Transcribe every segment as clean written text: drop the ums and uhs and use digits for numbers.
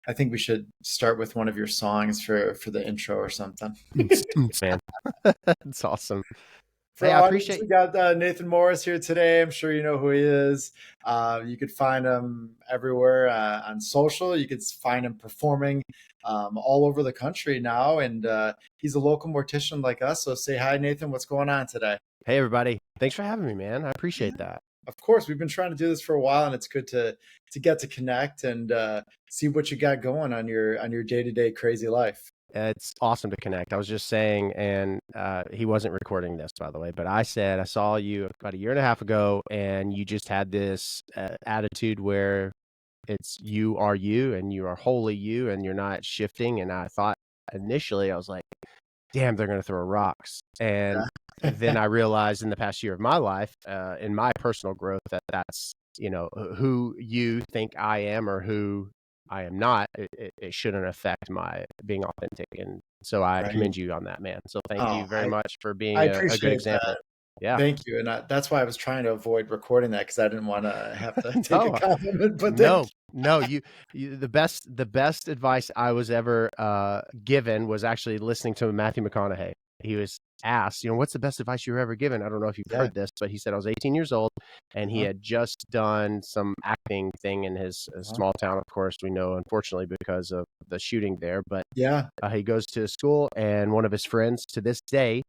I think we should start with one of your songs for the intro or something. Man, it's awesome. For Hey, I our audience, appreciate. we got Nathan Morris here today. I'm sure you know who he is. You could find him everywhere on social. You could find him performing all over the country now, and he's a local mortician like us. So say hi, Nathan. What's going on today? Hey, everybody. Thanks for having me, man. I Yeah, appreciate that. of course. We've been trying to do this for a while, and it's good to get to connect and see what you got going on your day to day crazy life. It's awesome to connect. I was just saying, and he wasn't recording this, by the way, but I said I saw you about a year and a half ago, and you just had this attitude where it's you are you, and you are wholly you, and you're not shifting. And I thought initially, I was like, damn, they're going to throw rocks. And then Yeah. I realized in the past year of my life, in my personal growth, that that's, who you think I am or who I am not. It shouldn't affect my being authentic. And so I Right. commend you on that, man. So thank Oh, you very much for I being a good appreciate that. example. Yeah. Thank you, and that's why I was trying to avoid recording that because I didn't want to have to take a No, compliment. But thank no, no. The best advice I was ever given was actually listening to Matthew McConaughey. He was asked, what's the best advice you were ever given? I don't know if you've you. Yeah. heard this, but he said I was 18 years old and he Uh-huh. had just done some acting thing in his Uh-huh. small town. Of course, we know, unfortunately, because of the shooting there. But Yeah. he goes to school, and one of his friends to this day,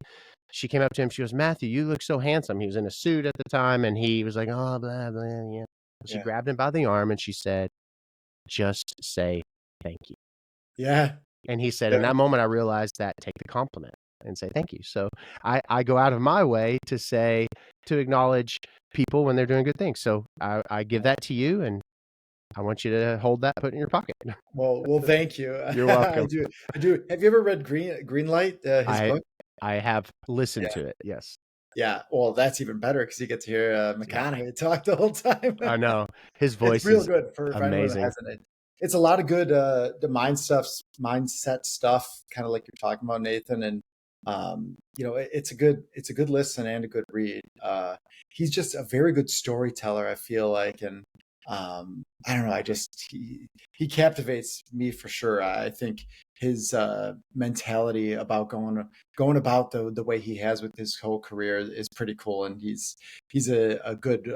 she came up to him. She goes, Matthew, you look so handsome. He was in a suit at the time, and he was like, oh, blah, blah, yeah. She Yeah. grabbed him by the arm and she said, just say thank you. Yeah. And he said, in Yeah. that moment, I realized that take the compliment and say thank you. So I go out of my way to acknowledge people when they're doing good things. So I give that to you, and I want you to hold that, put it in your pocket. Well, thank you. You're I welcome. do. I do. Have you ever read Greenlight, his I book? I have listened Yeah. to it. Yes. Yeah. Well, that's even better because you get to hear Yeah. McConaughey talk the whole time. I know his It's voice real is good for anyone that amazing. hasn't. It's a lot of good the mindset stuff, kind of like you're talking about, Nathan. And it's a good listen and a good read. He's just a very good storyteller, I feel like, and I don't know, he captivates me for sure. I think his mentality about going about the way he has with his whole career is pretty cool, and he's a good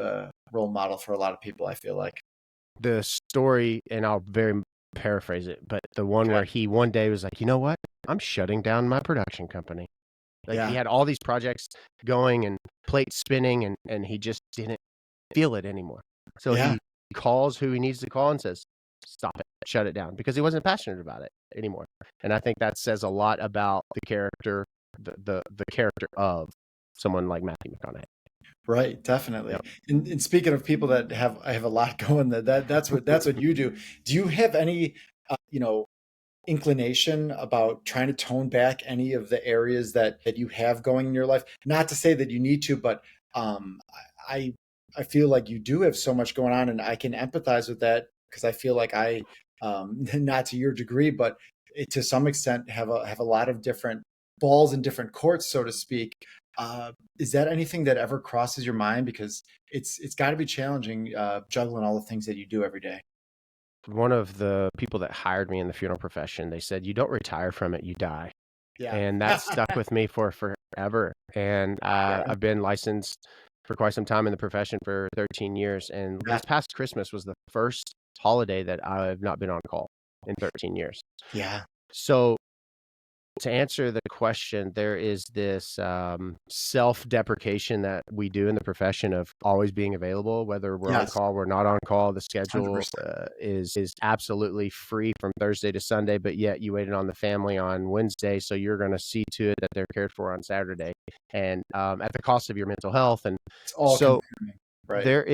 role model for a lot of people, I feel like. The story, and I'll very paraphrase it, but the one Okay. where he one day was like, you know what? I'm shutting down my production company. Like he Yeah. had all these projects going and plates spinning, and he just didn't feel it anymore. So Yeah. he calls who he needs to call and says, stop it, shut it down, because he wasn't passionate about it anymore. And I think that says a lot about the character, the character of someone like Matthew McConaughey. Right, definitely. Yep. And speaking of people that have a lot going, that's what you do. Do you have any inclination about trying to tone back any of the areas that you have going in your life? Not to say that you need to, but um, I I feel like you do have so much going on, and I can empathize with that because I feel like I, not to your degree, but to some extent have a lot of different balls in different courts, so to speak. Is that anything that ever crosses your mind? Because it's got to be challenging juggling all the things that you do every day. One of the people that hired me in the funeral profession, they said, you don't retire from it, you die. Yeah. And that stuck with me for forever. And Yeah. I've been licensed for quite some time in the profession for 13 years. And Yeah. this past Christmas was the first holiday that I've not been on call in 13 years. Yeah. So to answer the question, there is this self-deprecation that we do in the profession of always being available, whether we're on Yes. call, we're not on call. The schedule 100%. is absolutely free from Thursday to Sunday, but yet you waited on the family on Wednesday, so you're going to see to it that they're cared for on Saturday, and at the cost of your mental health. And It's all so consuming. Right. there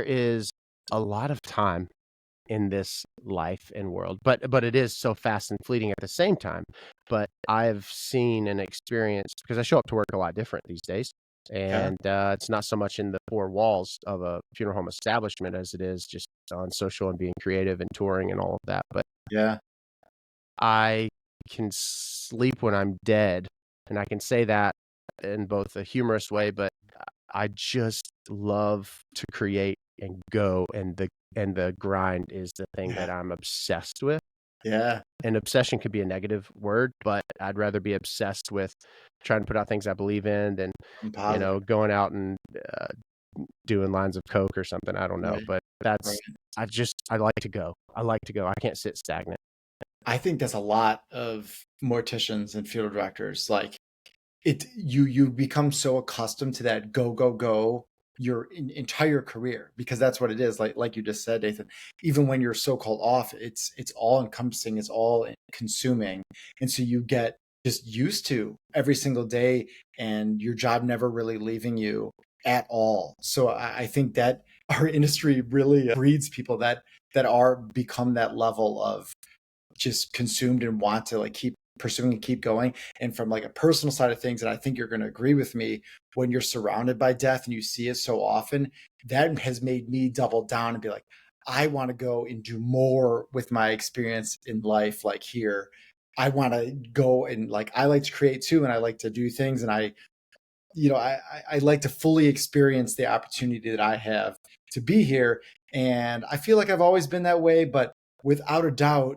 is a lot of time in this life and world, but it is so fast and fleeting at the same time. But I've seen and experienced, because I show up to work a lot different these days, Yeah. and it's not so much in the four walls of a funeral home establishment as it is just on social and being creative and touring and all of that. But Yeah. I can sleep when I'm dead, and I can say that in both a humorous way, but I just love to create and go, and and the grind is the thing Yeah. that I'm obsessed with. Yeah. And obsession could be a negative word, but I'd rather be obsessed with trying to put out things I believe in than, I'm positive. going out and uh, doing lines of coke or something. I don't know, Right. but Right. I like to go. I like to go. I can't sit stagnant. I think that's a lot of morticians and funeral directors. Like you become so accustomed to that go go go your entire career, because that's what it is. Like you just said, Nathan, even when you're so called off, it's all encompassing, it's all consuming, and so you get just used to every single day, and your job never really leaving you at all. So I think that our industry really breeds people that are become that level of just consumed and want to like keep pursuing and keep going. And from like a personal side of things, and I think you're going to agree with me, when you're surrounded by death and you see it so often, that has made me double down and be like, I want to go and do more with my experience in life. Like here, I want to go and like, I like to create too, and I like to do things, and I like to fully experience the opportunity that I have to be here. And I feel like I've always been that way, but without a doubt,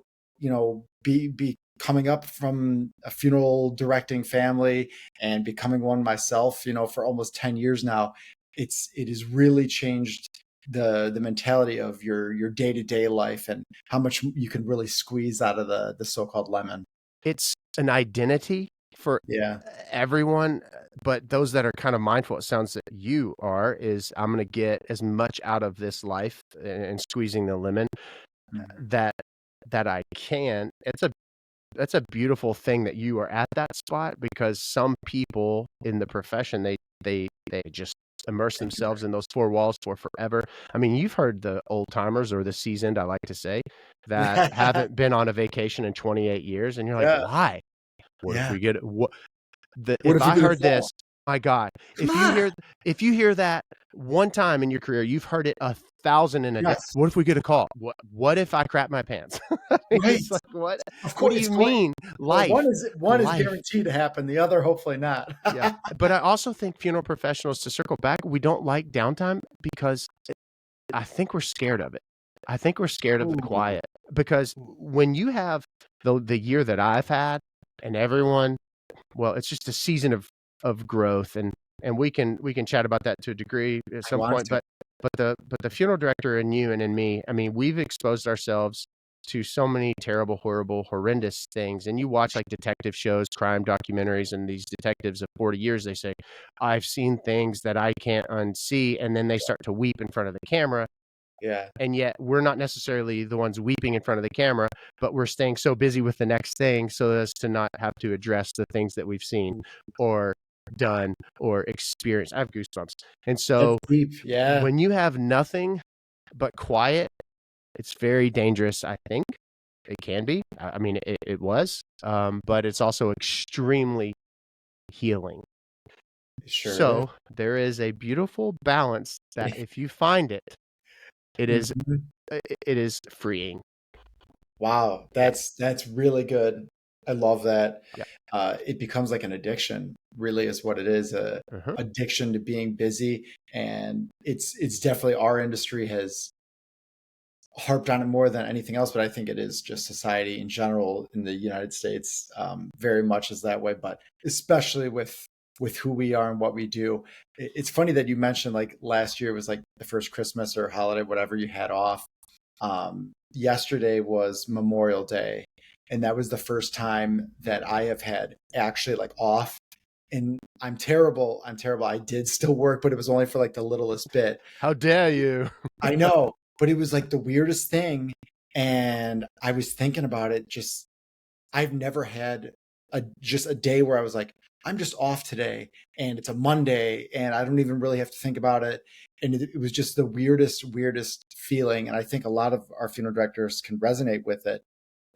be coming up from a funeral directing family and becoming one myself, for almost 10 years now, it has really changed the mentality of your day-to-day life and how much you can really squeeze out of the so-called lemon. It's an identity for Yeah. everyone, but those that are kind of mindful, it sounds that you are, is I'm going to get as much out of this life and squeezing the lemon Mhm. that I can. That's a beautiful thing that you are at that spot, because some people in the profession, they just immerse Thank you. themselves in those four walls for forever. I mean, you've heard the old timers or the seasoned, I like to say, that haven't been on a vacation in 28 years, and you're like, Yeah. why? What if Yeah. we get what the What if if we I get a heard call? this, my God, Come on. if you hear that one time in your career, you've heard it 1,000 in a day. Yes. What if we get a call? What if I crap my pants? I mean, Right. it's like, what? Of What course, do it's you going. mean? Well, Life, one is life. guaranteed to happen. The other, hopefully not. Yeah. But I also think funeral professionals, to circle back, we don't like downtime because I think we're scared of it. I think we're scared of the Ooh. quiet, because when you have the year that I've had, and everyone, well, it's just a season of growth, and we can chat about that to a degree at I some want point, to. but the funeral director and you and in me, I mean, we've exposed ourselves to so many terrible, horrible, horrendous things. And you watch like detective shows, crime documentaries, and these detectives of 40 years, they say, I've seen things that I can't unsee, and then they start to weep in front of the camera. Yeah. And yet we're not necessarily the ones weeping in front of the camera, but we're staying so busy with the next thing so as to not have to address the things that we've seen or done or experienced. I have goosebumps. And That's so deep. Yeah. when you have nothing but quiet, it's very dangerous, I think. It can be. I mean, it was, but it's also extremely healing. It sure is. So there is a beautiful balance that if you find it, it is Mhm. it is freeing. Wow. Yeah. That's really good. I love that. Yeah. It becomes like an addiction, really is what it is, a Uh-huh. addiction to being busy. And it's definitely, our industry has harped on it more than anything else, but I think it is just society in general in the United States, very much is that way. But especially with who we are and what we do, it's funny that you mentioned like last year was like the first Christmas or holiday, whatever you had off. Yesterday was Memorial Day, and that was the first time that I have had actually like off. And I'm terrible. I'm terrible. I did still work, but it was only for like the littlest bit. How dare you? I know, but it was like the weirdest thing. And I was thinking about it. Just, I've never had just a day where I was like, I'm just off today, and it's a Monday, and I don't even really have to think about it. And it was just the weirdest feeling. And I think a lot of our funeral directors can resonate with it.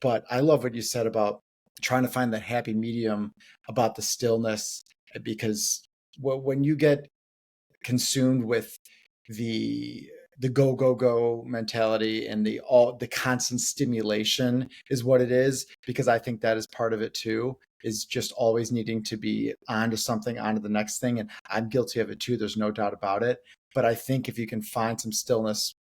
But I love what you said about trying to find that happy medium, about the stillness, because when you get consumed with the go go go mentality and the constant stimulation is what it is, because I think that is part of it too, is just always needing to be onto something, onto the next thing. And I'm guilty of it too, there's no doubt about it. But I think if you can find some stillness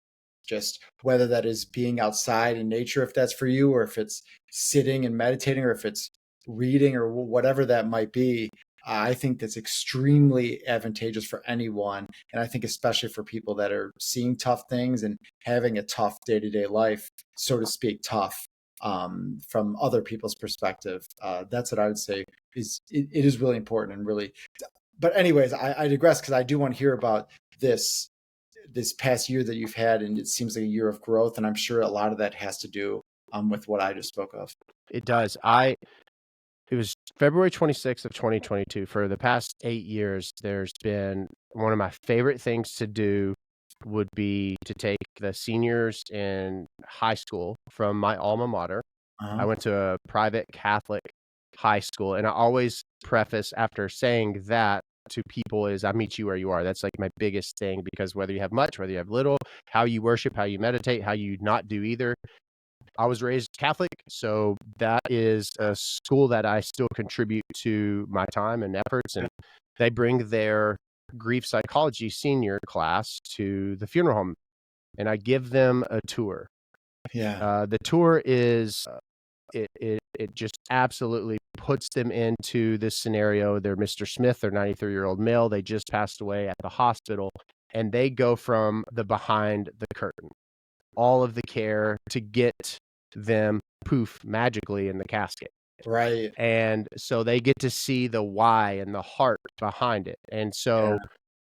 just whether that is being outside in nature, if that's for you, or if it's sitting and meditating, or if it's reading or whatever that might be. I think that's extremely advantageous for anyone. And I think especially for people that are seeing tough things and having a tough day-to-day life, so to speak, tough from other people's perspective. That's what I would say it is really important and really. But anyways, I digress because I do want to hear about this past year that you've had, and it seems like a year of growth, and I'm sure a lot of that has to do with what I just spoke of. It does. It was February 26th of 2022. For the past 8 years, there's been one of my favorite things to do would be to take the seniors in high school from my alma mater. I Uh-huh. went to a private Catholic high school, and I always preface after saying that to people is I meet you where you are. That's like my biggest thing, because whether you have much, whether you have little, how you worship, how you meditate, how you not do either. I was raised Catholic, so that is a school that I still contribute to my time and efforts. And they bring their grief psychology senior class to the funeral home, and I give them a tour. Yeah. The tour is it just absolutely puts them into this scenario. They're Mr. Smith, they're 93-year-old male. They just passed away at the hospital, and they go from the behind the curtain, all of the care to get them poof magically in the casket. Right. And so they get to see the why and the heart behind it. And so Yeah.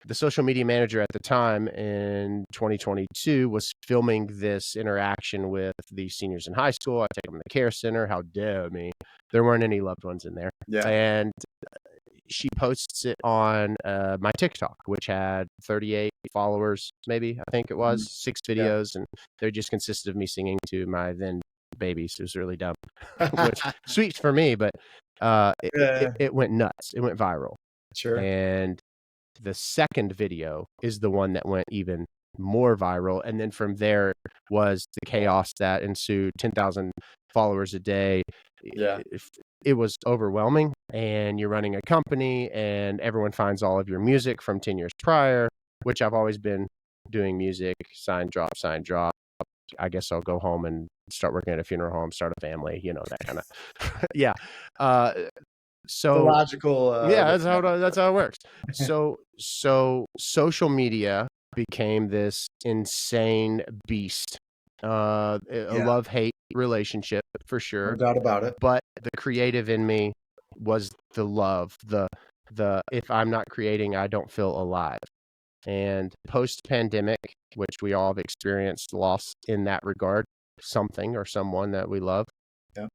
the social media manager at the time in 2022 was filming this interaction with the seniors in high school. I take them to the care center. How dare me? There weren't any loved ones in there. Yeah. And she posts it on my TikTok, which had 38 followers, maybe, I think it was, Mhm. 6 Yeah. videos. And they just consisted of me singing to my then babies. It was really dumb, which sweet for me, but Yeah. it went nuts. It went viral. Sure. And the second video is the one that went even more viral. And then from there was the chaos that ensued. 10,000 followers a day. Yeah. It was overwhelming, and you're running a company and everyone finds all of your music from 10 years prior, which I've always been doing music, sign, drop, sign, drop. I guess I'll go home and start working at a funeral home, start a family, that kind of, yeah. The So logical. yeah, that's how it works. So social media became this insane beast, a Yeah. love-hate relationship for No sure. doubt about it. But the creative in me was the love, the if I'm not creating, I don't feel alive. And post-pandemic, which we all have experienced loss in that regard, something or someone that we love, Yeah.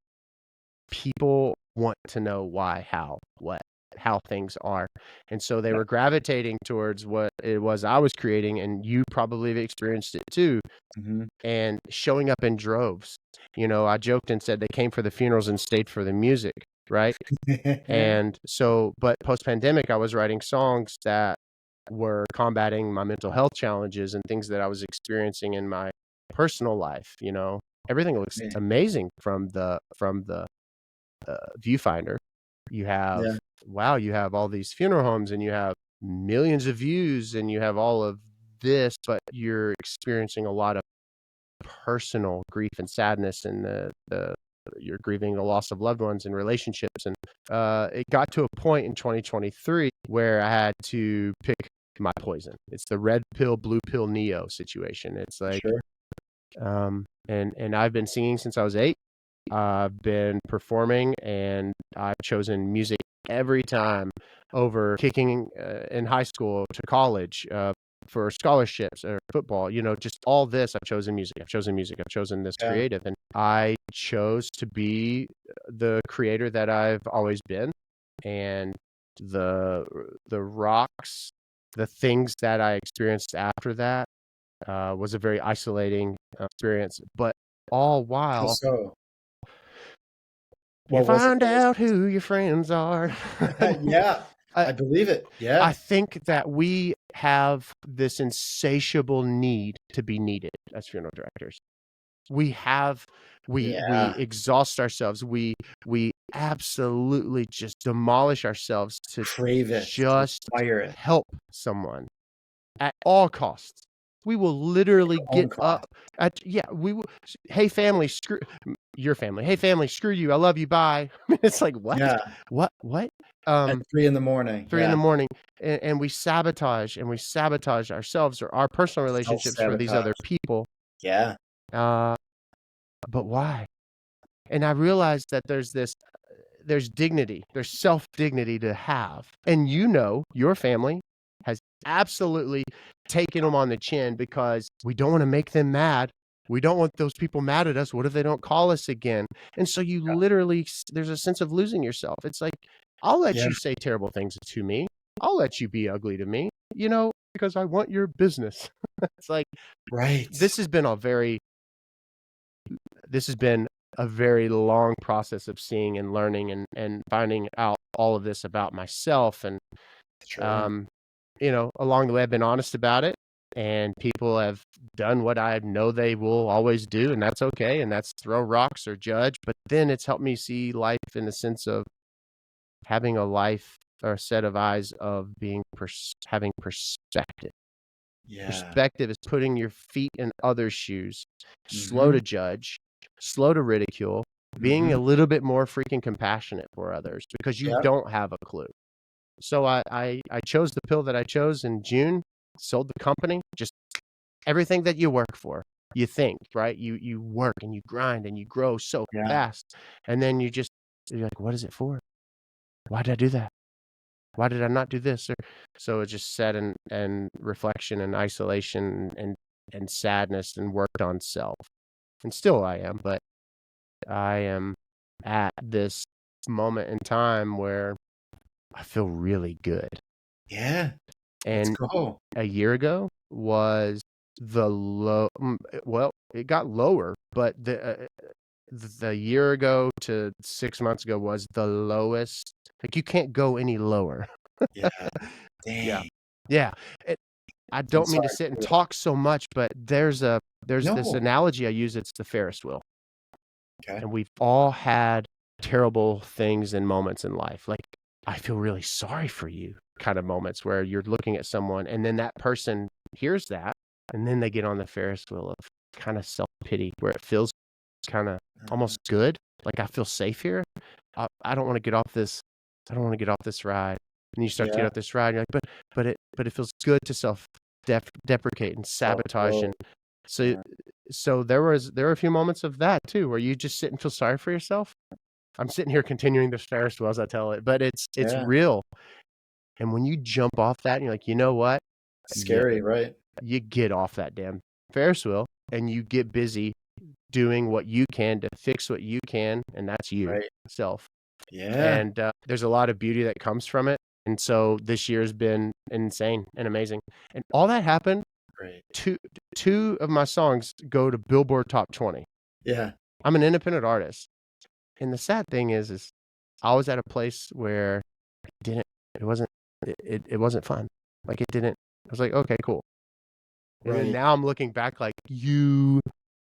people want to know why, how, what, how things are. And so they Yeah. were gravitating towards what it was I was creating, and you probably have experienced it too, Mm-hmm. and showing up in droves. I joked and said they came for the funerals and stayed for the music, right? And so, but post-pandemic, I was writing songs that were combating my mental health challenges and things that I was experiencing in my personal life. Everything looks Yeah. amazing from the viewfinder. You have, Yeah. wow, you have all these funeral homes and you have millions of views and you have all of this, but you're experiencing a lot of personal grief and sadness, and you're grieving the loss of loved ones and relationships. And it got to a point in 2023 where I had to pick my poison. It's the red pill, blue pill Neo situation. It's like, Sure. and I've been singing since I was 8. I've been performing, and I've chosen music every time over kicking in high school to college for scholarships or football. Just all this. I've chosen music. I've chosen music. I've chosen this Yeah. creative, and I chose to be the creator that I've always been. And the rocks, the things that I experienced after that was a very isolating experience, but all How while so? you What was it find that was? out who your friends are. Yeah, I, I believe it. I Yeah. think that we have this insatiable need to be needed as funeral directors. We have, we Yeah. exhaust ourselves. We absolutely just demolish ourselves to Crave it. just Require it. help someone at all costs. We will literally Own get cost. up we will, hey family, screw your family. Hey family, screw you. I love you. Bye. It's like, what? Yeah. What? At 3 in the morning. 3 in the Yeah. morning, and we sabotage ourselves or our personal relationships for these other Self-sabotage. people. Yeah. Uh, but why? And I realized that there's dignity, there's self-dignity to have. And your family has absolutely taken them on the chin because we don't want to make them mad. We don't want those people mad at us. What if they don't call us again? And so you literally, there's a sense of losing yourself. It's like, I'll let Yeah. you say terrible things to me. I'll let you be ugly to me, because I want your business. It's like, Right. this has been a very long process of seeing and learning and finding out all of this about myself. And, Sure. along the way, I've been honest about it, and people have done what I know they will always do, and that's okay. And that's throw rocks or judge. But then it's helped me see life in the sense of having a life or a set of eyes of having perspective. Yeah. Perspective is putting your feet in others' shoes, slow Mhm. to judge, slow to ridicule, being Mhm. a little bit more freaking compassionate for others because you Yep. don't have a clue. So I chose the pill that I chose in June, sold the company, just everything that you work for. You think, right? You work and you grind and you grow so Yeah. fast. And then you're like, what is it for? Why did I do that? Why did I not do this? So it just sat and reflection and isolation and sadness and worked on self. And still I am, but I am at this moment in time where I feel really good. Yeah. Let's And go. a year ago was the low. Well, it got lower, but the year ago to 6 months ago was the lowest. Like, you can't go any lower. Yeah. Yeah. Dang. Yeah. I I'm don't mean sorry to to sit and hear that. talk so much, but there's this No. analogy I use. It's the Ferris wheel. Okay. And we've all had terrible things and moments in life. Like, I feel really sorry for you kind of moments where you're looking at someone and then that person hears that and then they get on the Ferris wheel of kind of self-pity where it feels kind of almost good. Like, I feel safe here. I don't want to get off this. I don't want to get off this ride. And you start to get Yeah. off this ride. And you're like, but it feels good to deprecate and sabotage. And Self-growth. so, Yeah. so there were a few moments of that too, where you just sit and feel sorry for yourself. I'm sitting here continuing this Ferris wheel as I tell it, but it's Yeah. real. And when you jump off that and you're like, you know what? Yeah, Scary, right? you get off that damn Ferris wheel and you get busy doing what you can to fix what you can, and that's you Right. self. Yeah. And there's a lot of beauty that comes from it. And so this year has been insane and amazing. And all that happened. Great. Two of my songs go to Billboard Top 20. Yeah. I'm an independent artist. And the sad thing is I was at a place where it wasn't fun. Like, it didn't, I was like, okay, cool. And then Right. now I'm looking back like, you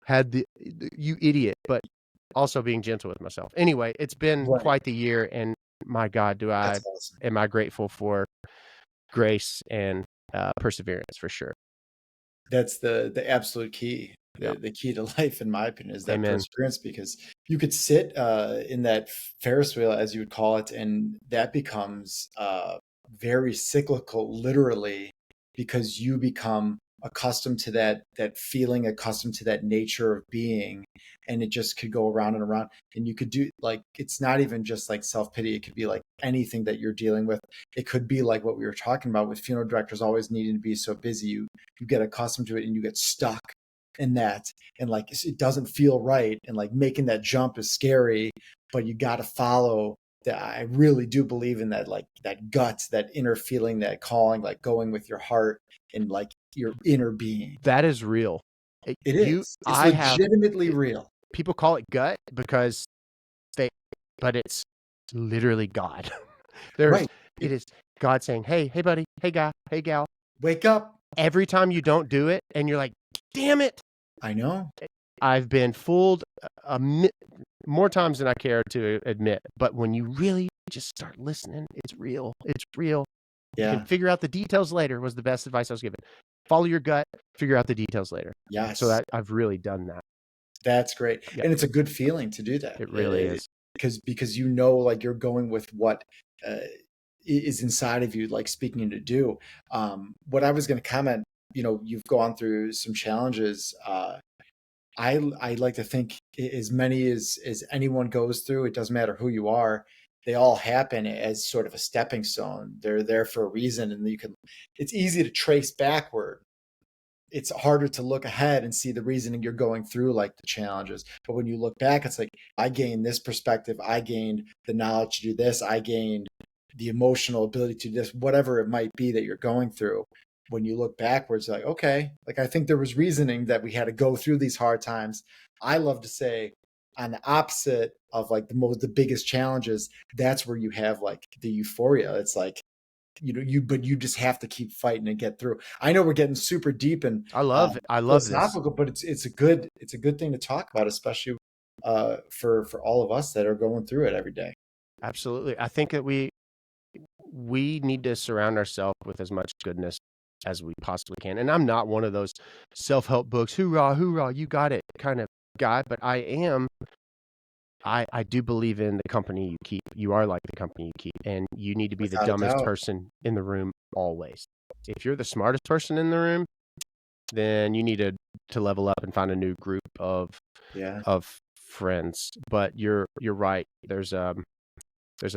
idiot, but also being gentle with myself. Anyway, it's been Right. quite the year, and my God, That's awesome. am I grateful for grace and perseverance for sure. That's the absolute key. Yeah. The key to life, in my opinion, is that Amen. perseverance, because you could sit in that Ferris wheel, as you would call it, and that becomes very cyclical, literally, because you become accustomed to that feeling, accustomed to that nature of being, and it just could go around and around. And you could do, like, it's not even just like self-pity, it could be like anything that you're dealing with. It could be like what we were talking about with funeral directors always needing to be so busy. You get accustomed to it and you get stuck in that, and like it doesn't feel right, and like making that jump is scary, but you got to follow that. I really do believe in that, like that gut, that inner feeling, that calling, like going with your heart and like your inner being. That is real. It is. It's legitimately real. People call it gut because but it's literally God. Right. It is God saying, hey buddy, hey guy, hey gal. Wake up. Every time you don't do it and you're like, damn it. I know. I've been fooled more times than I care to admit. But when you really just start listening, it's real. It's real. You Yeah. can figure out the details later was the best advice I was given. follow your gut, figure out the details later. So Yes, that I've really done that. that's great. Yeah, And it's a good feeling to do that. it really is. Because you know, like you're going with what is inside of you, like speaking to do. What I was going to comment, you've gone through some challenges. I like to think as many as anyone goes through, it doesn't matter who you are, they all happen as sort of a stepping stone. They're there for a reason, and it's easy to trace backward. It's harder to look ahead and see the reasoning you're going through, like the challenges. But when you look back, it's like, I gained this perspective, I gained the knowledge to do this, I gained the emotional ability to do this, whatever it might be that you're going through. When you look backwards, like, okay, like I think there was reasoning that we had to go through these hard times. I love to say, on the opposite of like the biggest challenges, that's where you have like the euphoria. It's like, but you just have to keep fighting and get through. I know we're getting super deep and I love this. philosophical, but it's a good thing to talk about, especially for all of us that are going through it every day. Absolutely. I think that we need to surround ourselves with as much goodness as we possibly can. And I'm not one of those self-help books, hoorah, hoorah, you got it kind of guy, but I do believe in the company you keep. You are like the company you keep, and you need to be the Without a dumbest doubt. person in the room always. If you're the smartest person in the room, then you need to level up and find a new group Yeah. of friends. But you're right. There's a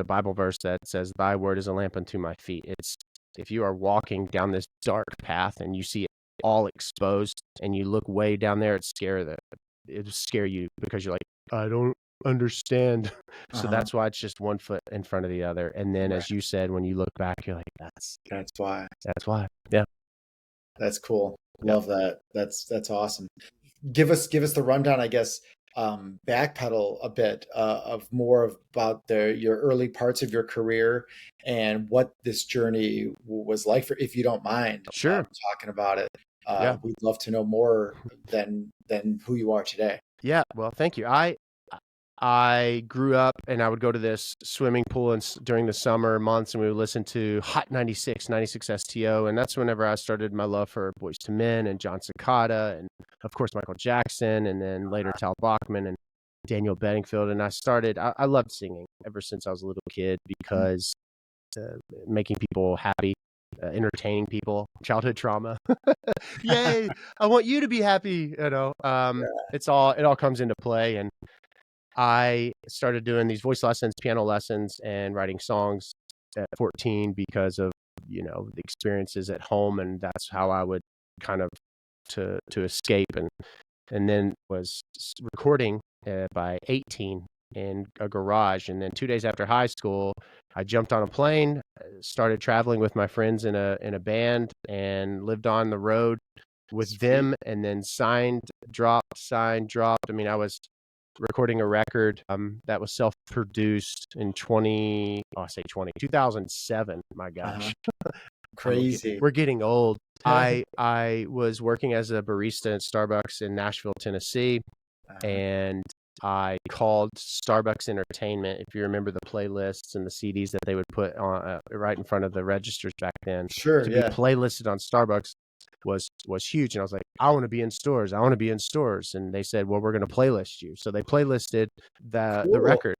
Bible verse that says, "Thy word is a lamp unto my feet." It's if you are walking down this dark path and you see it all exposed, and you look way down there, it'll scare you because you're like, I don't understand. So Uh-huh. that's why it's just one foot in front of the other. And then, Right. as you said, when you look back, you're like, That's why. that's why. Yeah, That's cool. yeah, Love that. That's awesome. Give us the rundown, I guess. Backpedal a bit of more about your early parts of your career and what this journey was like, for, if you don't mind sure. talking about it. Yeah, We'd love to know more than who you are today. yeah. Well, thank you. I grew up and I would go to this swimming pool during the summer months, and we would listen to Hot 96 STO. And that's whenever I started my love for Boyz II Men and John Cicada, and of course Michael Jackson, and then later Tal Bachman and Daniel Bedingfield. And I loved singing ever since I was a little kid because making people happy, entertaining people, childhood trauma. Yay! I want you to be happy. It all comes into play. And I started doing these voice lessons, piano lessons, and writing songs at 14 because of, the experiences at home. And that's how I would kind of to escape, and then was recording by 18 in a garage. And then 2 days after high school, I jumped on a plane, started traveling with my friends in a band, and lived on the road with Sweet. them, and then signed, dropped, signed, dropped. I mean, I was recording a record that was self-produced in 2007. My Uh-huh. gosh, Crazy. we're getting old. I was working as a barista at Starbucks in Nashville, Tennessee, Uh-huh. and I called Starbucks Entertainment. If you remember the playlists and the CDs that they would put on right in front of the registers back then, Sure. to be Yeah. playlisted on Starbucks was huge. And I was like, I want to be in stores. I want to be in stores. And they said, well, we're going to playlist you. So they playlisted the Cool. record,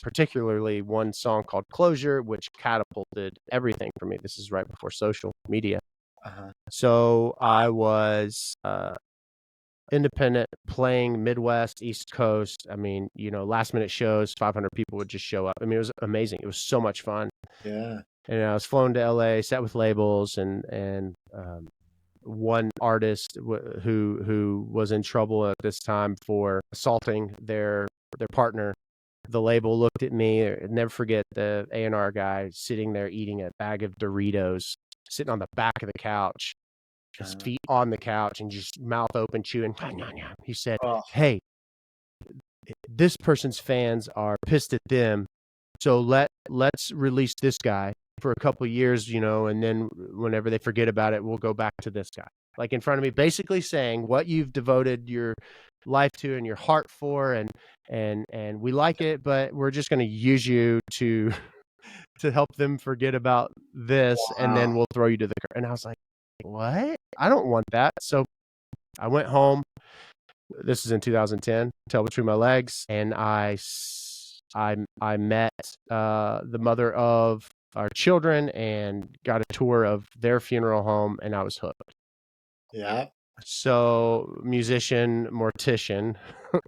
particularly one song called Closure, which catapulted everything for me. This is right before social media. Uh-huh. So I was independent, playing Midwest, East Coast. I mean, last minute shows, 500 people would just show up. I mean, it was amazing. It was so much fun. Yeah. And I was flown to LA, sat with labels, and one artist who was in trouble at this time for assaulting their partner. The label looked at me. I'll never forget the A&R guy sitting there eating a bag of Doritos, sitting on the back of the couch, his Uh, feet on the couch, and just mouth open chewing. He said, oh, "Hey, this person's fans are pissed at them, so let's release this guy for a couple of years, and then whenever they forget about it, we'll go back to this guy." Like in front of me, basically saying what you've devoted your life to and your heart for, and we like it, but we're just going to use you to help them forget about this, and then wow. we'll throw you to the curb. And I was like, what? I don't want that. So I went home. This is in 2010, tail between my legs. And I met the mother of our children and got a tour of their funeral home, and I was hooked. Yeah. So musician, mortician,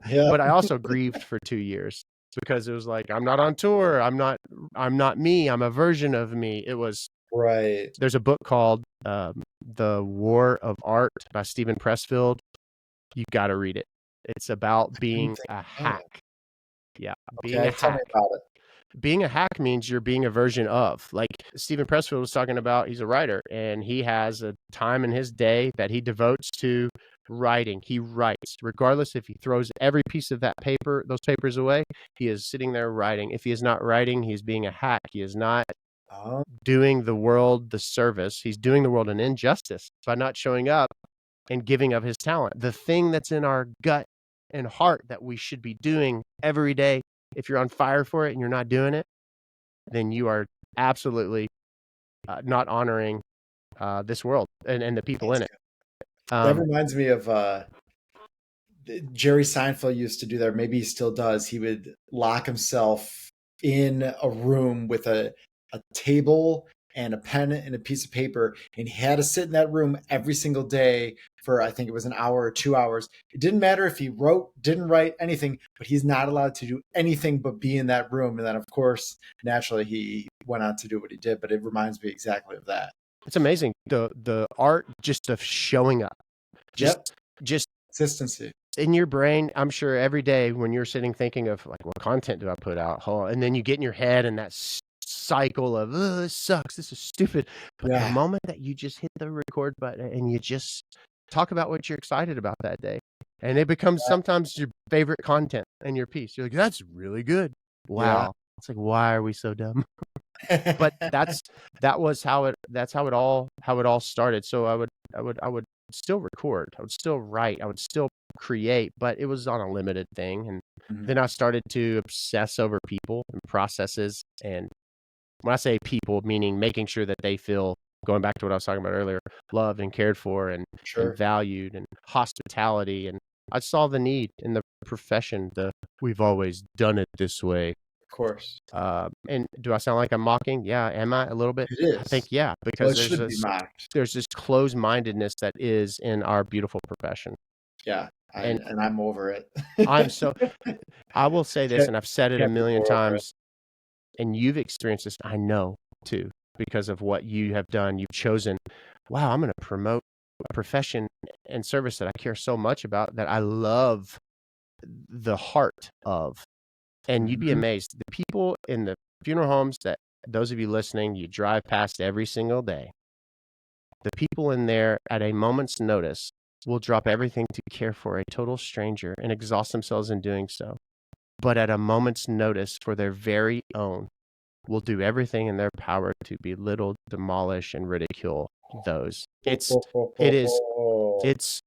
Yeah. but I also grieved for 2 years because it was like, I'm not on tour. I'm not me. I'm a version of me. Right. There's a book called The War of Art by Stephen Pressfield. You got to read it. It's about being a Oh, hack. Yeah, being a okay. Tell me hack. about it. Being a hack means you're being a version of. Like Stephen Pressfield was talking about, he's a writer, and he has a time in his day that he devotes to writing. He writes, regardless if he throws every piece of those papers away, he is sitting there writing. If he is not writing, he's being a hack. He is not Oh, doing the world the service. He's doing the world an injustice by not showing up and giving of his talent. The thing that's in our gut and heart that we should be doing every day. If you're on fire for it and you're not doing it, then you are absolutely not honoring this world and the people that's in it. good. That Um, reminds me of Jerry Seinfeld used to do that. Maybe he still does. He would lock himself in a room with a table and a pen and a piece of paper, and he had to sit in that room every single day for, I think it was an hour or 2 hours. It didn't matter if he didn't write anything, but he's not allowed to do anything but be in that room. And then, of course, naturally, he went on to do what he did. But it reminds me exactly of that. it's amazing the art just of showing up, just Yep, just consistency. in your brain. I'm sure every day when you're sitting thinking of like, what content do I put out? And then you get in your head and that cycle of, oh, this sucks, this is stupid. But the Yeah, moment that you just hit the record button and you just talk about what you're excited about that day, and it becomes sometimes your favorite content in your piece. You're like, that's really good. yeah. Wow. It's like, why are we so dumb? But that's how it all started. So I would still record, I would still write, I would still create, but it was on a limited thing. And Mhm. then I started to obsess over people and processes. And when I say people, meaning making sure that they feel, going back to what I was talking about earlier, loved and cared for and Sure, valued, and hospitality. And I saw the need in the profession, we've always done it this way. of course. And do I sound like I'm mocking? Yeah. Am I a little bit? It I think, is. yeah, Well, because it should be mocked. there's this closed-mindedness that is in our beautiful profession. Yeah, And and I'm over it. I'm so, I will say this, Can't and I've said it a can't be million more over it. times, and you've experienced this, I know too, because of what you have done. You've chosen, wow, I'm going to promote a profession and service that I care so much about, that I love the heart of. And you'd be Mhm. amazed. The people in the funeral homes that, those of you listening, you drive past every single day, the people in there at a moment's notice will drop everything to care for a total stranger and exhaust themselves in doing so. But at a moment's notice for their very own, will do everything in their power to belittle, demolish, and ridicule those. Ho, It's ho, ho, ho, it is ho. it's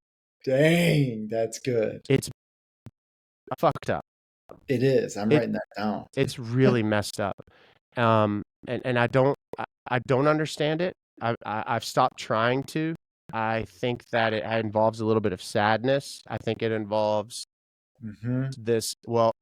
Dang, that's good. it's fucked up. It is. I'm It writing that down. it's really messed up. And I don't understand it. I've stopped trying to. I think that it involves a little bit of sadness. I think it involves Mhm. this. Well,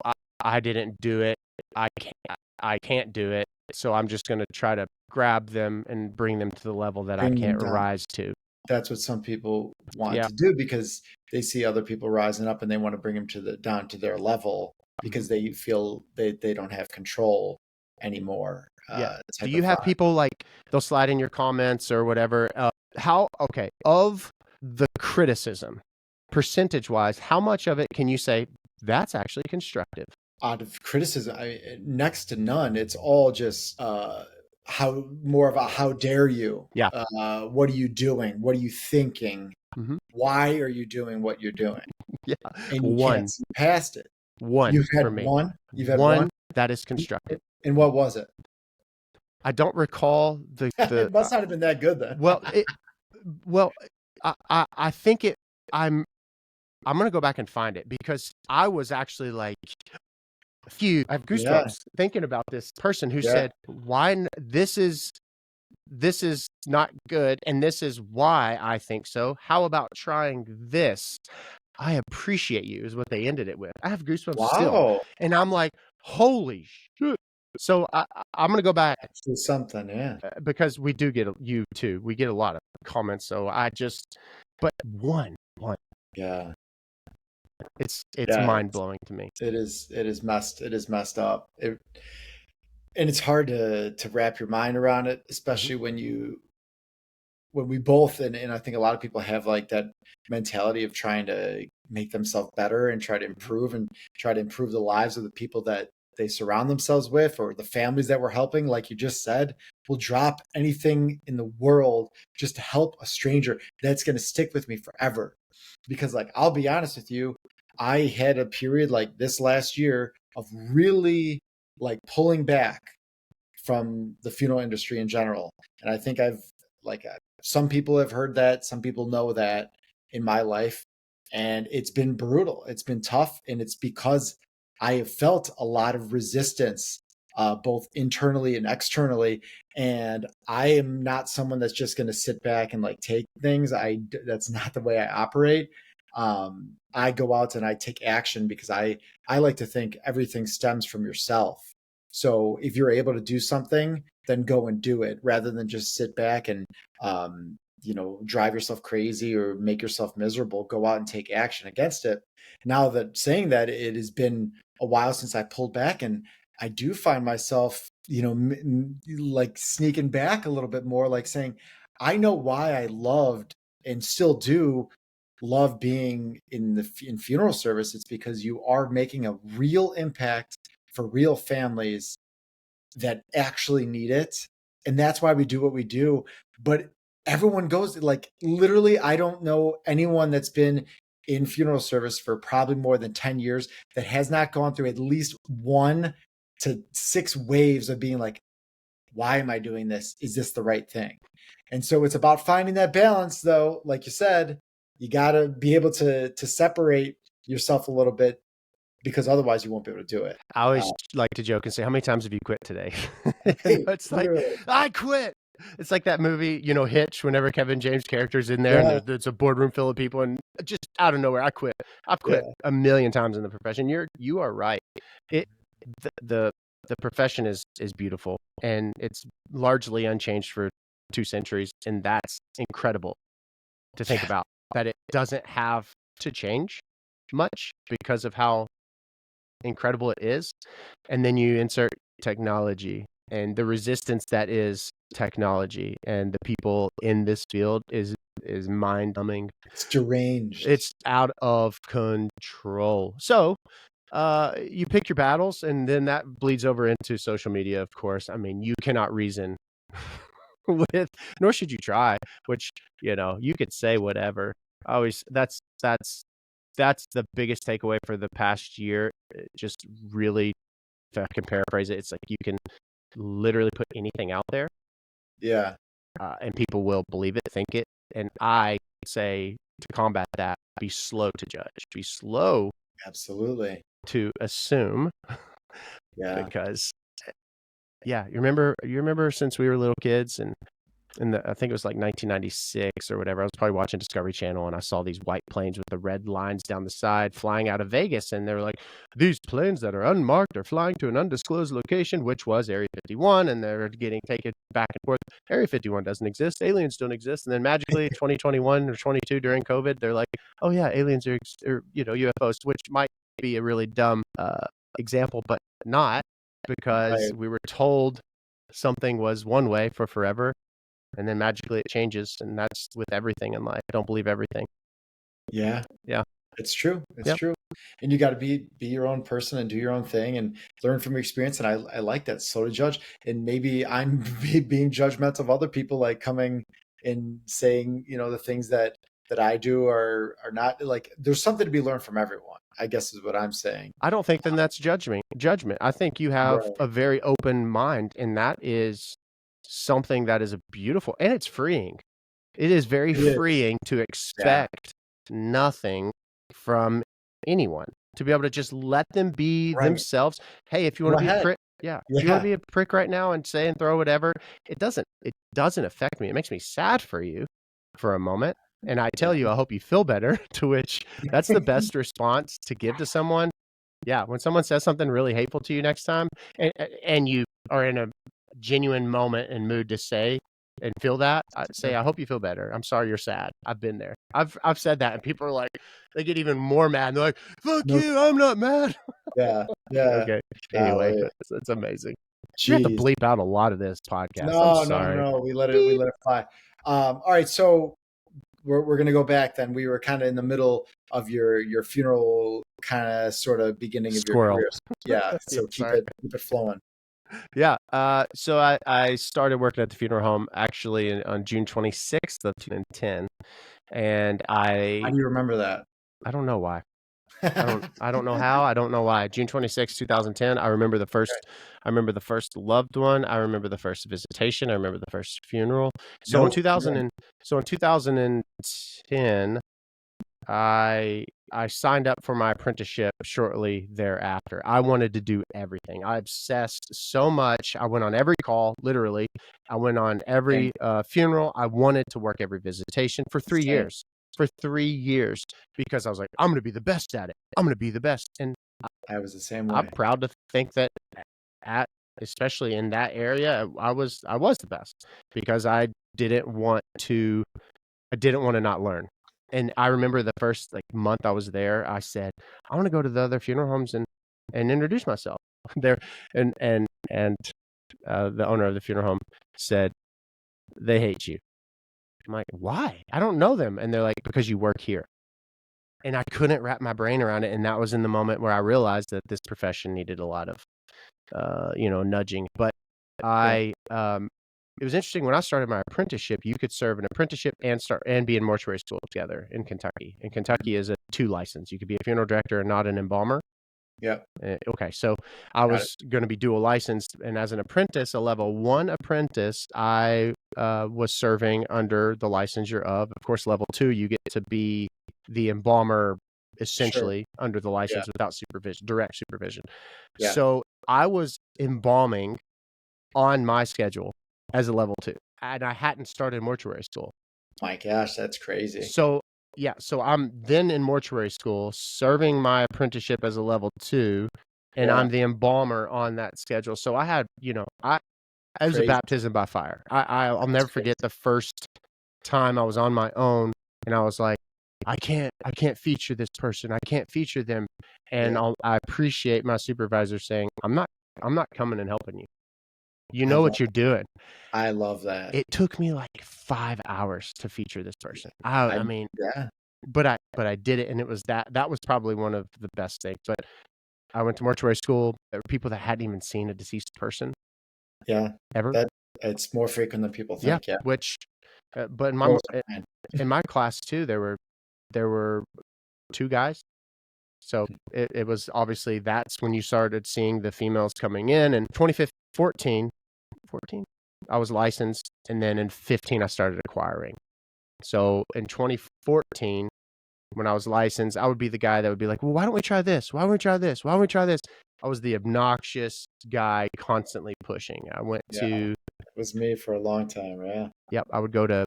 I didn't do it. I can't do it. So I'm just going to try to grab them and bring them to the level that I Bring them can't down. rise to. That's what some people want Yeah. to do because they see other people rising up and they want to bring them down to their level Mhm. because they feel they don't have control anymore. Yeah. Do Type you of have vibe. people like, they'll slide in your comments or whatever? Okay, of the criticism, percentage wise, how much of it can you say that's actually constructive? Out of criticism, next to none. It's all just how more of a how dare you? Yeah. What are you doing? What are you thinking? Hmm. Why are you doing what you're doing? Yeah. And you can't One, see past it. one You've for had me. one. You've had one. One that is constructive. And what was it? I don't recall It must not have been that good then. well, well, I think I'm going to go back and find it, because I was actually like, I have Yeah, goosebumps thinking about this person who yeah. said, why, this is this is not good, and this is why I think so. How about trying this? I appreciate you, is what they ended it with. I have goosebumps still. Wow. And I'm like, holy shit. So I'm going to go back Actually something, yeah. because we do get you too. We get a lot of comments. So but one, Yeah. it's Yeah. mind blowing to me. It is messed up. And it's hard to wrap your mind around it, especially when we both, and I think a lot of people have like that mentality of trying to make themselves better and try to improve the lives of the people that they surround themselves with, or the families that we're helping. Like you just said, will drop anything in the world just to help a stranger. That's going to stick with me forever. Because like, I'll be honest with you, I had a period like this last year of really like pulling back from the funeral industry in general. And I think some people have heard that, some people know that in my life. And it's been brutal. It's been tough. And it's because I have felt a lot of resistance, both internally and externally. And I am not someone that's just going to sit back and like take things. That's not the way I operate. I go out and I take action because I like to think everything stems from yourself. So if you're able to do something, then go and do it rather than just sit back and, drive yourself crazy or make yourself miserable. Go out and take action against it. Now that saying that, it has been a while since I pulled back, and I do find myself, like sneaking back a little bit more, like saying, I know why I loved and still do love being in funeral service. It's because you are making a real impact for real families that actually need it. And that's why we do what we do. But everyone goes, like, literally, I don't know anyone that's been in funeral service for probably more than 10 years that has not gone through at least 1 to 6 waves of being like, why am I doing this? Is this the right thing? And so it's about finding that balance, though. Like you said, you got to be able to separate yourself a little bit, because otherwise you won't be able to do it. I always like to joke and say, how many times have you quit today? Hey, It's like, literally. I quit. It's like that movie, Hitch, whenever Kevin James' character's in there Yeah, and there's a boardroom full of people and just out of nowhere, I quit. I've quit yeah, a million times in the profession. You are right. It the profession is beautiful, and it's largely unchanged for 2 centuries, and that's incredible to think yeah, about, that it doesn't have to change much because of how incredible it is. And then you insert technology and the resistance that is technology, and the people in this field is mind-numbing. it's deranged. It's out of control. So you pick your battles, and then that bleeds over into social media, of course. I mean, you cannot reason with, nor should you try, which, you could say whatever. Always, that's the biggest takeaway for the past year. Just really, if I can paraphrase it, it's like you can literally put anything out there, Yeah, and people will believe it, think it. And I say, to combat that, be slow to judge, be slow absolutely. to assume, Yeah, because yeah, you remember since we were little kids, and I think it was like 1996 or whatever. I was probably watching Discovery Channel, and I saw these white planes with the red lines down the side flying out of Vegas. And they were like, these planes that are unmarked are flying to an undisclosed location, which was Area 51. And they're getting taken back and forth. Area 51 doesn't exist. Aliens don't exist. And then magically 2021 or 22 during COVID, they're like, oh yeah, aliens are, UFOs, which might be a really dumb example, but not, because right. we were told something was one way for forever, and then magically it changes. And that's with everything in life. Don't believe everything. Yeah, Yeah. it's true. It's Yep. true. And you got to be your own person and do your own thing and learn from your experience. And I like that. Slow to judge. And maybe I'm being judgmental of other people, like coming and saying, the things that I do are not, like, there's something to be learned from everyone, I guess is what I'm saying. I don't think then that's judgment. I think you have Right. a very open mind, and that is something that is a beautiful, and it's freeing. It is very It is. freeing to Yeah. expect nothing from anyone, to be able to just let them be Right. themselves. Hey, if you Go want to be ahead. Yeah. If you want to Yeah. be a prick right now and say and throw whatever, it doesn't affect me. It makes me sad for you for a moment. And I tell you, I hope you feel better, to which that's the best response to give to someone. Yeah. When someone says something really hateful to you next time and you are in a genuine moment and mood to say and feel that, I'd say, I hope you feel better. I'm sorry you're sad. I've been there. I've said that, and people are like, they get even more mad. They're like, fuck No. you, I'm not mad. Yeah. Yeah. Okay. Anyway, Golly. it's amazing. We have to Jeez. bleep out a lot of this podcast. I'm No, no, no, sorry. no. We Beep. let it fly. All right, so we're gonna go back then. We were kind of in the middle of your funeral, kind of sort of beginning of your Squirrel. career. Yeah, Yeah, so sorry. keep it flowing. Yeah. So I started working at the funeral home actually on June 26th of 2010, and How do you remember that? I don't know why. I don't know how. I don't know why. June 26th, 2010. I remember the first loved one. I remember the first visitation. I remember the first funeral. So in Nope. 2000 and so in 2010, I signed up for my apprenticeship shortly thereafter. I wanted to do everything. I obsessed so much. I went on every call, literally. I went on Same, every funeral. I wanted to work every visitation for 3 same. years. For 3 years, because I was like, I'm going to be the best at it. I'm going to be the best. And I was the same I'm way. proud to think that at especially in that area, I was the best, because didn't want to I didn't want to not learn. And I remember the first like month I was there, I said, I want to go to the other funeral homes and introduce myself there. And the owner of the funeral home said, they hate you. I'm like, why? I don't know them. And they're like, because you work here. And I couldn't wrap my brain around it. And that was in the moment where I realized that this profession needed a lot of, nudging. But Yeah, it was interesting when I started my apprenticeship. You could serve an apprenticeship and be in mortuary school together in Kentucky. And Kentucky is a 2 license. You could be a funeral director and not an embalmer. yeah, Okay, so I got it. was going to be dual licensed, and as an apprentice, a level 1 apprentice, I was serving under the licensure of course, level 2. You get to be the embalmer Sure. essentially under the Yeah, license without supervision, direct supervision. yeah. So I was embalming on my schedule as a level 2, and I hadn't started mortuary school. My gosh, that's crazy. So yeah, so I'm then in mortuary school serving my apprenticeship as a level 2, and Yeah, I'm the embalmer on that schedule. So I had, it was a crazy. baptism by fire. I'll That's never crazy. forget the first time I was on my own, and I was like, I can't feature this person. I can't feature them. And Yeah, I appreciate my supervisor saying, I'm not coming and helping you. You I know love what you're doing. I love that. It took me like 5 hours to feature this person. I I mean, Yeah, but I did it, and it was that was probably one of the best things. But I went to mortuary school. There were people that hadn't even seen a deceased person yeah. ever. That it's more frequent than people Yeah, think. Yeah, which, but blows my mind. in my class too, there were 2 guys. So it was obviously that's when you started seeing the females coming in. And 2014, I was licensed, and then in 15 I started acquiring. So in 2014, when I was licensed, I would be the guy that would be like, well, why don't we try this? Why don't we try this? Why don't we try this? I was the obnoxious guy constantly pushing. I went Yeah, to, it was me for a long time. Yeah, yep, I would go to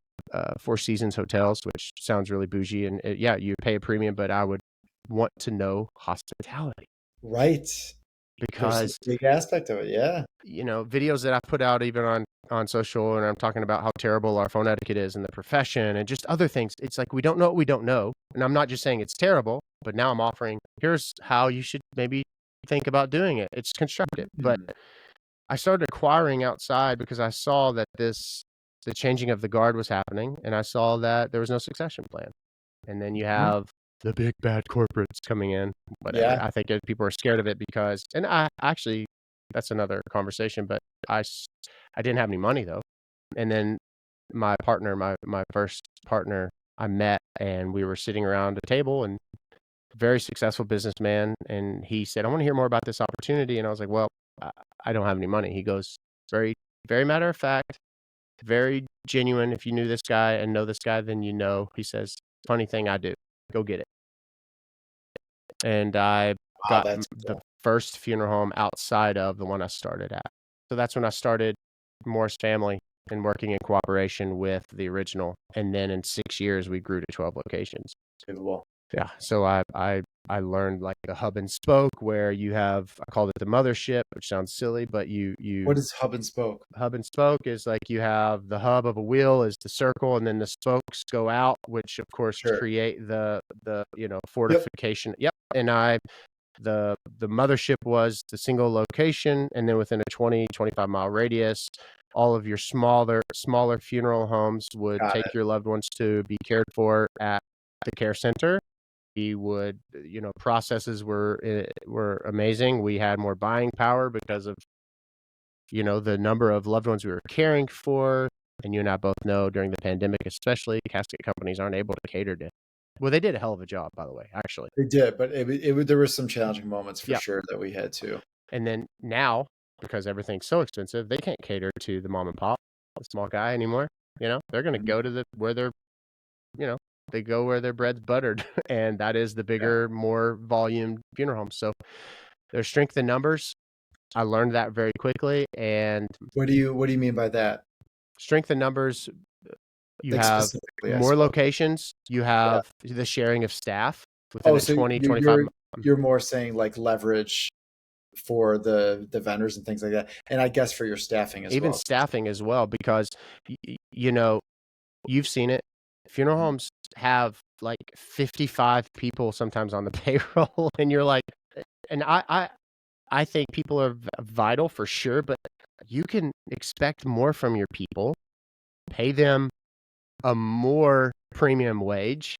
Four Seasons hotels, which sounds really bougie. And yeah, you pay a premium, but I would want to know hospitality, right. There's a because, big aspect of it. Yeah, videos that I put out even on social, and I'm talking about how terrible our phone etiquette is in the profession and just other things. It's like, we don't know what we don't know. And I'm not just saying it's terrible, but now I'm offering, here's how you should maybe think about doing it. It's constructive. But Mhm. I started acquiring outside because I saw that the changing of the guard was happening, and I saw that there was no succession plan. And then you Mhm. have the big bad corporates coming in, whatever. Yeah, I think people are scared of it because, and I actually, that's another conversation, but I didn't have any money though. And then my partner, my first partner, I met, and we were sitting around a table, and very successful businessman. And he said, I want to hear more about this opportunity. And I was like, well, I, I don't have any money. He goes, very, very matter of fact, very genuine. If you knew this guy and know this guy, then you know. He says, funny thing, I do. Go get it. And I wow, got that's the cool. first funeral home outside of the one I started at. So that's when I started Morris Family and working in cooperation with the original. And then in 6 years, we grew to 12 locations. Unbelievable. Yeah. So I learned like the hub and spoke where you have, I called it the mothership, which sounds silly, but What is hub and spoke? hub and spoke is like you have the hub of a wheel is the circle, and then the spokes go out, which of course Sure. create the Yep. fortification. Yep. And the mothership was the single location, and then within a 20-25 mile radius, all of your smaller funeral homes would Got take it. your loved ones to be cared for at the care center. We would, processes were amazing. We had more buying power because of, the number of loved ones we were caring for. And you and I both know during the pandemic, especially, casket companies aren't able to cater to. Well, they did a hell of a job, by the way, actually. They did, but there were some challenging moments for Yeah. sure that we had to. And then now, because everything's so expensive, they can't cater to the mom and pop, the small guy anymore. They're going to go to where they're, they go where their bread's buttered, and that is the bigger, more volume funeral homes. So there's strength in numbers. I learned that very quickly. And What do you mean by that? strength in numbers, you Like have specifically, I more suppose. locations, you Yeah. have the sharing of staff within Oh, a so 20-25. you're more saying like leverage for the vendors and things like that, and I guess for your staffing as Even well. staffing as well, because you've seen it. Funeral homes have like 55 people sometimes on the payroll, and you're like, and I think people are vital for sure, but you can expect more from your people, pay them a more premium wage,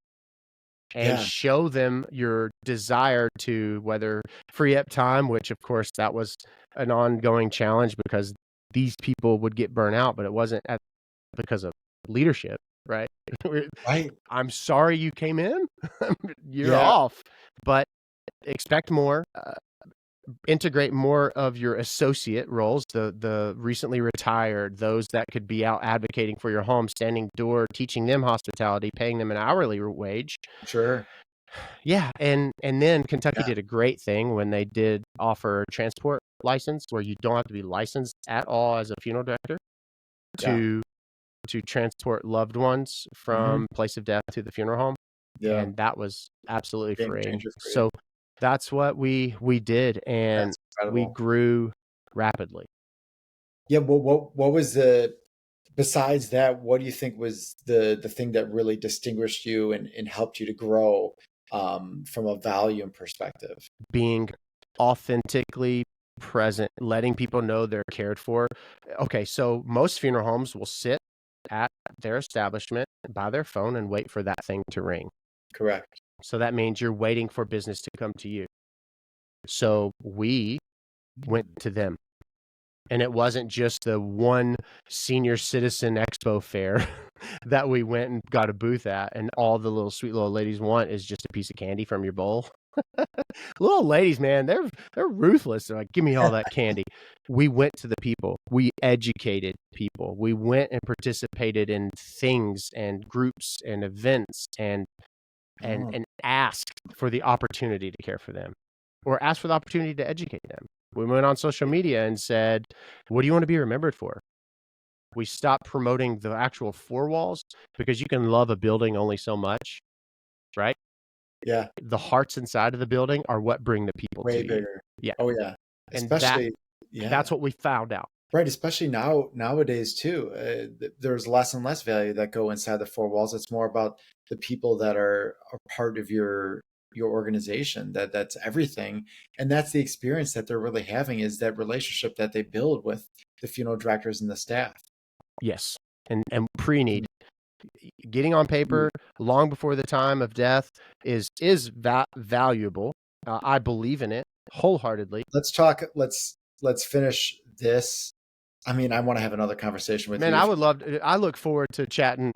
and Yeah, show them your desire to whether free up time, which of course that was an ongoing challenge because these people would get burnt out, but it wasn't because of leadership, right? right. I'm sorry you came in. You're Yeah, off, but expect more. Integrate more of your associate roles, the recently retired, those that could be out advocating for your home, standing door, teaching them hospitality, paying them an hourly wage. sure. Yeah, and then Kentucky Yeah, did a great thing when they did offer a transport license where you don't have to be licensed at all as a funeral director yeah. to transport loved ones Hmm. from place of death to the funeral home. Yeah, And that was absolutely game freeing. changer for you. So that's what we did, and That's we incredible. grew rapidly. Yeah, what was the besides that? What do you think was the thing that really distinguished you and helped you to grow from a volume perspective? Being authentically present, letting people know they're cared for. Okay, so most funeral homes will sit at their establishment by their phone and wait for that thing to ring. Correct. So that means you're waiting for business to come to you. So we went to them. And it wasn't just the one senior citizen expo fair that we went and got a booth at, and all the little sweet little ladies want is just a piece of candy from your bowl. Little ladies, man, they're ruthless. They're like, give me all that candy. We went to the people. We educated people. We went and participated in things and groups and events and Oh, asked for the opportunity to care for them, or asked for the opportunity to educate them. We went on social media and said, what do you want to be remembered for? We stopped promoting the actual four walls because you can love a building only so much, right? yeah, The hearts inside of the building are what bring the people way to you. bigger. Yeah. Oh yeah, And especially yeah. that's what we found out. Right, especially nowadays too. There's less and less value that go inside the four walls. It's more about the people that are part of your organization. That's everything, and that's the experience that they're really having is that relationship that they build with the funeral directors and the staff. Yes. And pre-need. Getting on paper long before the time of death is valuable. I believe in it wholeheartedly. Let's talk. Let's finish this. I mean, I want to have another conversation with Man, you. I would love to. I look forward to chatting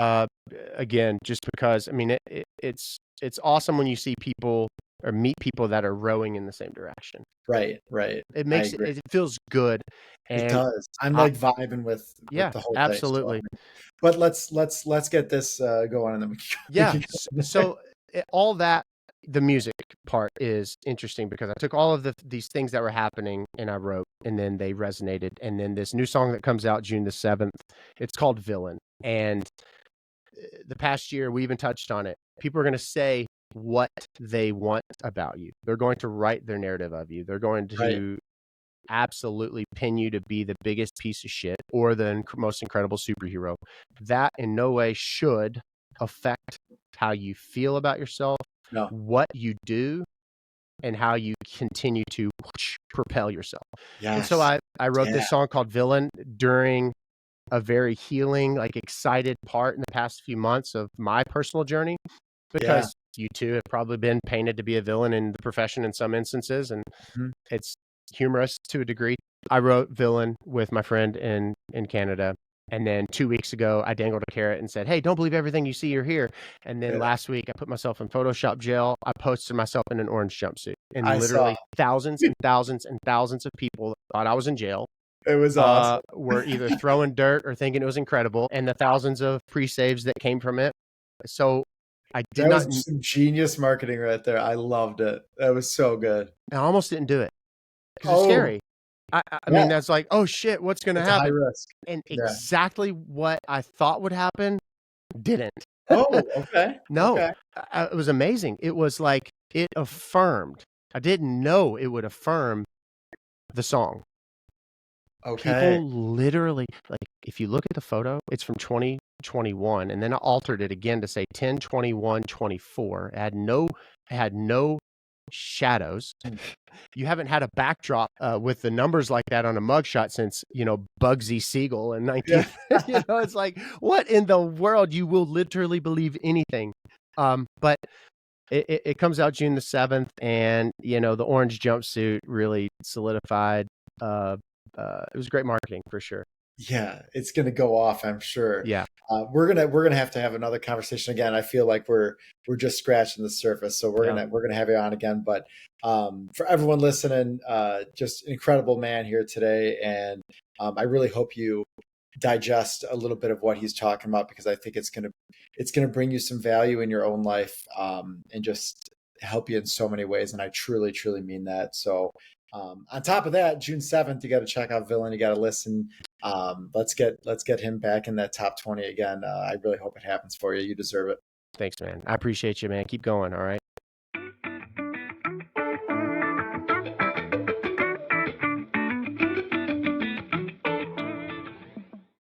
again, just because. I mean, it's awesome when you see people or meet people that are rowing in the same direction. Right, right. It I makes agree. it feels good, It and does. I'm I, like vibing with yeah, the whole thing. So, absolutely. but let's get this going, and then we Yeah. can go from there. So all that, the music part is interesting because I took all of these things that were happening and I wrote, and then they resonated. And then this new song that comes out June the 7th, it's called Villain. And the past year, we even touched on it. People are going to say what they want about you. They're going to write their narrative of you. They're going Right. to absolutely pin you to be the biggest piece of shit or the most incredible superhero. That in no way should affect how you feel about yourself, No. what you do, and how you continue to propel yourself. And so Yes. I wrote Yeah. this song called Villain during a very healing, like excited part in the past few months of my personal journey, Yeah. because you too have probably been painted to be a villain in the profession in some instances, and Mhm. it's humorous to a degree. I wrote Villain with my friend in Canada. And then 2 weeks ago, I dangled a carrot and said, hey, don't believe everything you see or hear. And then Yeah. last week, I put myself in Photoshop jail. I posted myself in an orange jumpsuit. And I saw. literally thousands and thousands and thousands of people thought I was in jail, It was awesome. were either throwing dirt or thinking it was incredible. And the thousands of pre-saves that came from it. So I did That not, was some genius marketing right there. I loved it. That was so good. I almost didn't do it because it's Oh, scary. I yeah. mean, that's like, oh shit, what's going to It's a high happen? risk. And Yeah. exactly what I thought would happen didn't. Oh, okay. No, Okay. it was amazing. It was like, it affirmed. I didn't know it would affirm the song. Okay. People literally, like, if you look at the photo, it's from 2021, and then I altered it again to say 10/21/24. It had no shadows. You haven't had a backdrop with the numbers like that on a mugshot since, Bugsy Siegel in Yeah. 19. It's like, what in the world? You will literally believe anything. But it comes out June the 7th, and the orange jumpsuit really solidified. It was great marketing for sure. Yeah, it's gonna go off, I'm sure. Yeah. We're gonna have to have another conversation again. I feel like we're just scratching the surface, so we're Yeah. gonna have you on again. But for everyone listening, just incredible man here today, and I really hope you digest a little bit of what he's talking about, because I think it's gonna bring you some value in your own life, and just help you in so many ways. And I truly, truly mean that. So on top of that, June 7th, you got to check out Villain. You got to listen. Let's get him back in that top 20 again. I really hope it happens for you. You deserve it. Thanks, man. I appreciate you, man. Keep going. All right.